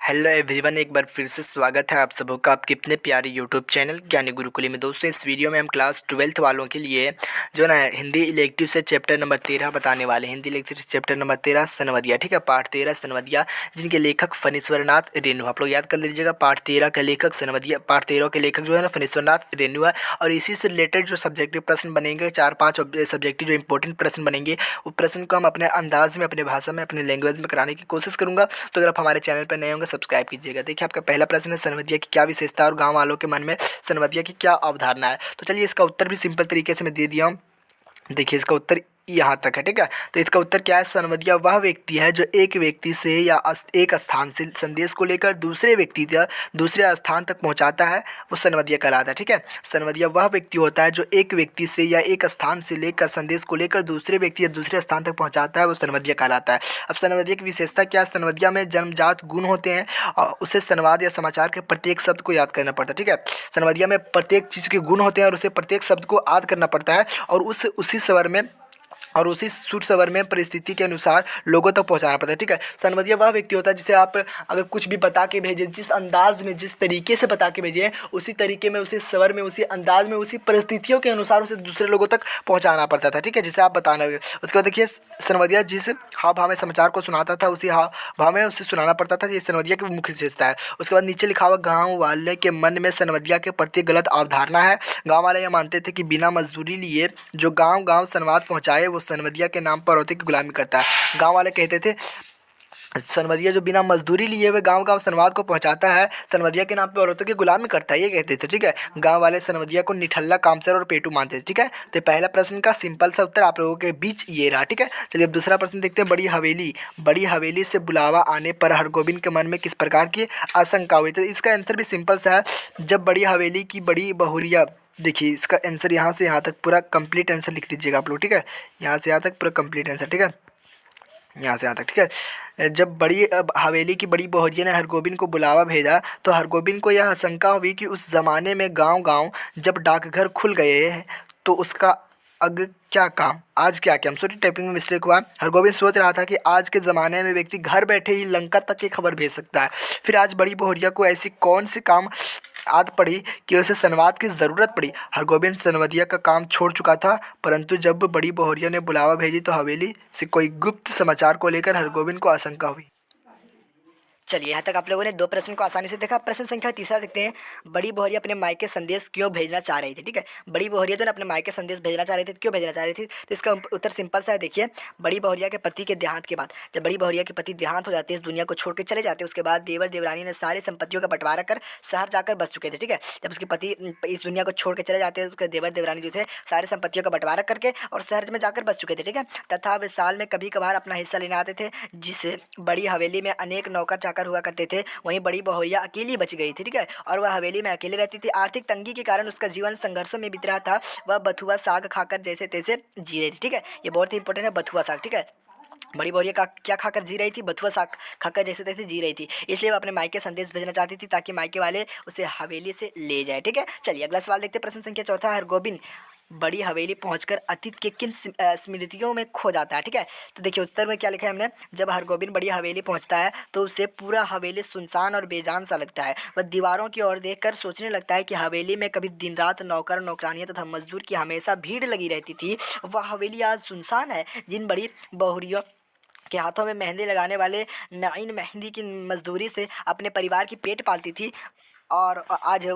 Hello everyone, एक बार फिर से स्वागत है आप सबों का आपके अपने प्यारे यूट्यूब चैनल ज्ञानी गुरुकुली में। दोस्तों, इस वीडियो में हम क्लास 12th वालों के लिए जो ना हिंदी इलेक्टिव से चैप्टर नंबर 13 बताने वाले हैं। हिंदी इलेक्टिव चैप्टर नंबर 13 सनवदिया, ठीक है, पार्ट 13 सनवदिया, जिनके लेखक फणीश्वरनाथ रेणु। आप लोग याद कर लीजिएगा, पार्ट 13 का लेखक सनवदिया, पार्ट 13 के लेखक जो है ना फणीश्वरनाथ रेणु है। और इसी से रिलेटेड जो सब्जेक्टिव प्रश्न बनेंगे, 4-5 सब्जेक्टिव जो इंपॉर्टेंट प्रश्न बनेंगे, वो प्रश्न को हम अपने अंदाज में, अपने भाषा में, अपने लैंग्वेज में कराने की कोशिश करूँगा। तो अगर आप हमारे चैनल पर नए होंगे सब्सक्राइब कीजिएगा। देखिए, आपका पहला प्रश्न है, सनवदिया की क्या विशेषता और गांव वालों के मन में सनवदिया की क्या अवधारणा है। तो चलिए, इसका उत्तर भी सिंपल तरीके से मैं दे दिया हूँ। देखिए, इसका उत्तर यहाँ तक है, ठीक है। तो इसका उत्तर क्या है, सनवदिया वह व्यक्ति है जो एक व्यक्ति से या एक स्थान से संदेश को लेकर दूसरे व्यक्ति तक, दूसरे स्थान तक पहुँचाता है, वो सनवदिया कहलाता है, ठीक है। सनवदिया वह व्यक्ति होता है जो एक व्यक्ति से या एक स्थान से लेकर संदेश को लेकर दूसरे व्यक्ति या दूसरे स्थान तक पहुँचाता है, वो सनवदिया कहलाता है। अब सनवदिया की विशेषता क्या है, सनवदिया में जन्मजात गुण होते हैं और उसे संवाद या समाचार के प्रत्येक शब्द को याद करना पड़ता है, ठीक है। सनवदिया में प्रत्येक चीज़ के गुण होते हैं और उसे प्रत्येक शब्द को याद करना पड़ता है और उसी स्वर में और उसी सुर स्वर में परिस्थिति के अनुसार लोगों तक पहुंचाना पड़ता है, ठीक है। सनवदिया वह व्यक्ति होता है जिसे आप अगर कुछ भी बता के भेजें, जिस अंदाज में, जिस तरीके से बता के भेजें, उसी तरीके में, उसी स्वर में, उसी अंदाज में, उसी परिस्थितियों के अनुसार उसे दूसरे लोगों तक पहुंचाना पड़ता था, ठीक है, जिसे आप बताना। उसके बाद देखिए, सनवदिया जिस हाव भाव में समाचार को सुनाता था, उसी हाव भाव में उसे सुनाना पड़ता था। ये सनवदिया की मुख्य विशेषता है। उसके बाद नीचे लिखा हुआ, गाँव वाले के मन में सनवदिया के प्रति गलत अवधारणा है। गाँव वाले यह मानते थे कि बिना मजदूरी लिए जो गाँव गाँव संवाद पहुँचाए वो सनवदिया के नाम पर औरतों की गुलामी करता है। गाँव वाले कहते थे सनवदिया जो बिना मजदूरी लिए हुए गाँव गाँव संवाद को पहुँचाता है, सनवदिया के नाम पर औरतों की गुलामी करता है, ये कहते थे, ठीक है। गाँव वाले सनवदिया को निठल्ला, कामचोर और पेटू मानते थे, ठीक है। तो पहला प्रश्न का सिंपल सा उत्तर आप लोगों के बीच ये रहा, ठीक है। चलिए अब दूसरा प्रश्न देखते हैं। बड़ी हवेली से बुलावा आने पर हरगोविंद के मन में किस प्रकार की आशंका हुई। तो इसका आंसर भी सिंपल सा है। जब बड़ी हवेली की बड़ी बहुरिया, देखिए इसका आंसर यहाँ से यहाँ तक पूरा कंप्लीट आंसर लिख दीजिएगा आप लोग, ठीक है। यहाँ से यहाँ तक पूरा कंप्लीट आंसर, ठीक है, यहाँ से यहाँ तक, ठीक है। जब हवेली की बड़ी बहुरिया ने हरगोविंद को बुलावा भेजा तो हरगोविंद को यह आशंका हुई कि उस ज़माने में गांव-गांव जब डाकघर खुल गए हैं तो उसका अग क्या काम, आज क्या क्या, सॉरी टाइपिंग में मिस्टेक हुआ। हरगोविंद सोच रहा था कि आज के ज़माने में व्यक्ति घर बैठे ही लंका तक की खबर भेज सकता है। फिर आज बड़ी बहुरिया को ऐसी कौन सी काम आदत पड़ी कि उसे संवाद की ज़रूरत पड़ी। हरगोविंद सनवदिया का काम छोड़ चुका था, परंतु जब बड़ी बहुरिया ने बुलावा भेजी तो हवेली से कोई गुप्त समाचार को लेकर हरगोविंद को आशंका हुई। चलिए, यहाँ तक आप लोगों ने दो प्रश्न को आसानी से देखा। प्रश्न संख्या तीसरा देखते हैं। बड़ी बहुरिया अपने मायके संदेश क्यों भेजना चाह रही थी, ठीक है। बड़ी बहुरिया जो है अपने मायके संदेश भेजना चाह रही थी, क्यों भेजना चाह रही थी, तो इसका उत्तर सिंपल सा है। देखिए, बड़ी बहुरिया के पति के देहांत के बाद, जब बड़ी बहुरिया के पति देहांत हो जाते हैं, इस दुनिया को छोड़ के चले जाते हैं, उसके बाद देवर देवरानी ने सारी संपत्तियों का बंटवारा कर शहर जाकर बस चुके थे, ठीक है। जब उसके पति इस दुनिया को छोड़ के चले जाते हैं, उसके देवर देवरानी जो थे सारी संपत्तियों का बंटवारा करके और शहर में जाकर बस चुके थे, ठीक है। तथा वे साल में कभी कभार अपना हिस्सा लेने आते थे। जिस बड़ी हवेली में अनेक नौकर चाकर हुआ करते थे, वहीं बड़ी बहुरिया अकेली बच गई थी, ठीक है। और वह हवेली में अकेले रहती थी। आर्थिक तंगी के कारण उसका जीवन संघर्षों में बीत रहा था। वह बथुआ साग खाकर जैसे तैसे जी रही थी, ठीक है। ये बहुत ही इंपॉर्टेंट है, बथुआ साग, ठीक है। बड़ी बहुरिया का क्या खाकर जी रही थी, बथुआ साग खाकर जैसे तैसे जी रही थी। इसलिए वह अपने मायके संदेश भेजना चाहती थी ताकि मायके वाले उसे हवेली से ले जाए, ठीक है। चलिए अगला सवाल देखते हैं। प्रश्न संख्या चौथा। हरगोविंद बड़ी हवेली पहुंचकर अतीत के किन स्मृतियों में खो जाता है, ठीक है। तो देखिए उत्तर में क्या लिखा है हमने। जब हरगोविंद बड़ी हवेली पहुंचता है तो उसे पूरा हवेली सुनसान और बेजान सा लगता है। वह दीवारों की ओर देखकर सोचने लगता है कि हवेली में कभी दिन रात नौकर नौकरानियां तथा मजदूर की हमेशा भीड़ लगी रहती थी, वह हवेली आज सुनसान है। जिन बड़ी बहुरियों के हाथों में मेहंदी लगाने वाले नाइन मेहंदी की मजदूरी से अपने परिवार की पेट पालती थी, और आज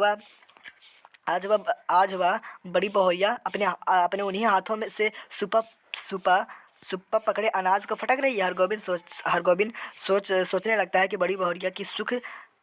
वह बड़ी बहुरिया अपने अपने उन्हीं हाथों में से सुपा सुपा सुप्पा पकड़े अनाज को फटक रही है। हरगोविंद सोचने लगता है कि बड़ी बहुरिया की सुख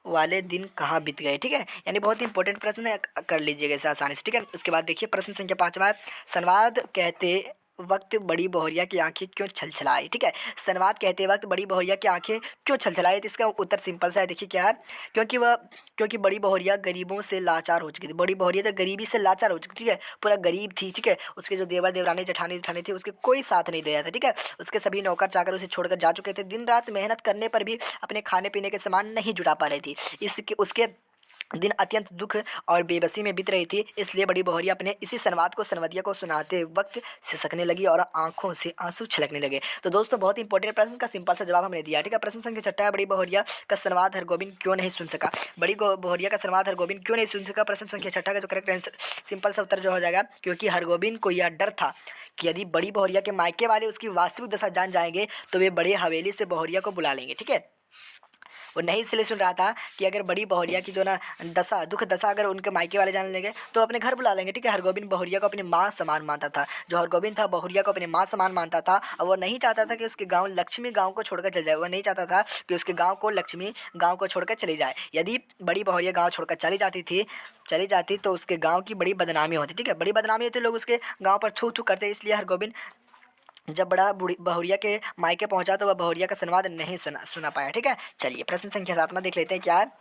वाले दिन कहाँ बीत गए, ठीक है। यानी बहुत ही इंपॉर्टेंट प्रश्न है, कर लीजिएगा इसे आसानी से, ठीक है। उसके बाद देखिए प्रश्न संख्या पाँचवा। संवाद कहते वक्त बड़ी बहुरिया की आंखें क्यों छलछलाई, ठीक है। संवाद कहते वक्त बड़ी बहुरिया की आंखें क्यों छलछलाई, तो इसका उत्तर सिंपल सा है। देखिए क्या है, क्योंकि बड़ी बहुरिया गरीबों से लाचार हो चुकी थी। बड़ी बहुरिया तो गरीबी से लाचार हो चुकी, ठीक है, पूरा गरीब थी, ठीक है। उसके जो देवर देवरानी जेठानी जेठानी थी, उसके कोई साथ नहीं दे रहा था, ठीक है। उसके सभी नौकर चाकर उसे छोड़कर जा चुके थे। दिन रात मेहनत करने पर भी अपने खाने पीने के सामान नहीं जुटा पा रही थी। इसके उसके दिन अत्यंत दुख और बेबसी में बीत रही थी, इसलिए बड़ी बहुरिया अपने इसी संवाद को सनवदिया को सुनाते वक्त सिसकने लगी और आंखों से आंसू छलकने लगे। तो दोस्तों बहुत इंपॉर्टेंट प्रश्न का सिंपल सा जवाब हमने दिया। ठीक है, प्रश्न संख्या 6 है, बड़ी बहुरिया का संवाद हरगोविंद क्यों नहीं सुन सका। बड़ी बहुरिया का संवाद हरगोविंद क्यों नहीं सुन सका, प्रश्न संख्या 6 का जो करेक्ट आंसर सिंपल सा उत्तर जो हो जाएगा, क्योंकि हरगोविंद को यह डर था कि यदि बड़ी बहुरिया के मायके वाले उसकी वास्तविक दशा जान जाएंगे तो वे बड़े हवेली से बहुरिया को बुला लेंगे। ठीक है, वो नहीं इसलिए सुन रहा था कि अगर बड़ी बहुरिया की जो ना दशा दुख दशा अगर उनके मायके वाले जान लेंगे तो अपने घर बुला लेंगे। ठीक है, हरगोविंद बहुरिया को अपनी माँ समान मानता था। जो हरगोविंद था बहुरिया को अपनी माँ समान मानता था और वो नहीं चाहता था कि उसके गाँव लक्ष्मी गाँव को छोड़कर चले जाए। वो नहीं चाहता था कि उसके गाँव को लक्ष्मी गाँव को छोड़कर चली जाए। यदि बड़ी बहुरिया गाँव छोड़कर चली जाती तो उसके गाँव की बड़ी बदनामी होती। ठीक है, बड़ी बदनामी होती, लोग उसके गाँव पर थू थू करते। इसलिए हरगोविंद जब बड़ा बहुरिया के मायके पहुंचा तो वह बहुरिया का संवाद नहीं सुना पाया। ठीक है, चलिए प्रश्न संख्या 7 में देख लेते हैं क्या है।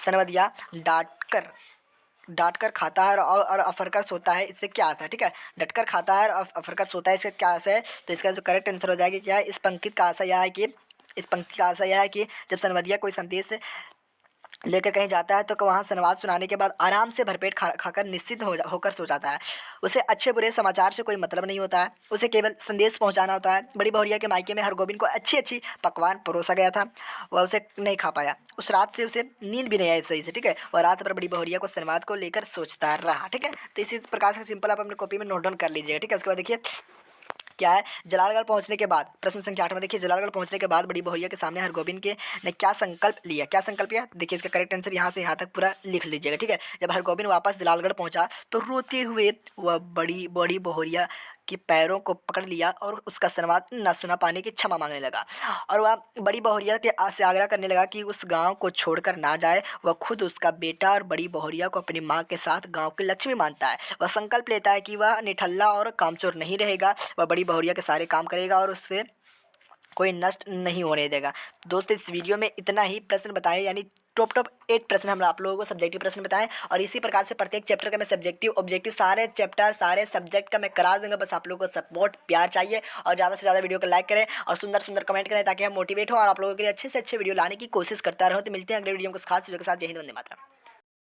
सनवदिया डांट कर खाता है और अफर कर सोता है, इससे क्या आता है। ठीक है, डट कर खाता है और अफर कर सोता है, इसका क्या आशा है। तो इसका जो करेक्ट आंसर हो जाएगा क्या है, इस पंक्ति का आशा यह है कि जब सनवदिया कोई संदेश लेकर कहीं जाता है तो वहाँ संवाद सुनाने के बाद आराम से भरपेट खाकर निश्चिंत होकर सो जाता है। उसे अच्छे बुरे समाचार से कोई मतलब नहीं होता है, उसे केवल संदेश पहुंचाना होता है। बड़ी बहुरिया के मायके में हरगोविंद को अच्छी अच्छी पकवान परोसा गया था, वह उसे नहीं खा पाया। उस रात से उसे नींद भी नहीं आई सही से। ठीक है, वह रात भर बड़ी बहुरिया को संवाद को लेकर सोचता रहा। ठीक है, तो इसी प्रकार से सिंपल आप अपनी कॉपी में नोट डाउन कर लीजिएगा। ठीक है, उसके बाद देखिए क्या है, जलालगढ़ पहुंचने के बाद प्रश्न संख्या 8 में देखिए, जलालगढ़ पहुंचने के बाद बड़ी बहुरिया के सामने हरगोविंद के ने क्या संकल्प लिया। देखिए इसका करेक्ट आंसर यहाँ से यहाँ तक पूरा लिख लीजिएगा। ठीक है, जब हरगोविंद वापस जलालगढ़ पहुंचा तो रोते हुए वह बड़ी बहुरिया के पैरों को पकड़ लिया और उसका संवाद न सुना पाने की क्षमा मांगने लगा। और वह बड़ी बहुरिया के से आग्रह करने लगा कि उस गांव को छोड़कर ना जाए। वह खुद उसका बेटा और बड़ी बहुरिया को अपनी माँ के साथ गांव की लक्ष्मी मानता है। वह संकल्प लेता है कि वह निठल्ला और कामचोर नहीं रहेगा, वह बड़ी बहुरिया के सारे काम करेगा और उससे कोई नष्ट नहीं होने देगा। दोस्तों इस वीडियो में इतना ही प्रश्न बताए, यानी टॉप 8 प्रश्न हम आप लोगों को सब्जेक्टिव प्रश्न बताएं और इसी प्रकार से प्रत्येक चैप्टर का मैं सब्जेक्टिव ऑब्जेक्टिव सारे चैप्टर सारे सब्जेक्ट का मैं करा दूंगा। बस आप लोगों को सपोर्ट प्यार चाहिए और ज़्यादा से ज़्यादा वीडियो को लाइक करें और सुंदर सुंदर कमेंट करें ताकि हम मोटिवेट हो और आप लोगों के लिए अच्छे से अच्छे वीडियो लाने की कोशिश करता रहूँ। तो मिलते हैं अगले वीडियो को खास चीज़ों के साथ। जय हिंद, वंदे मातरम।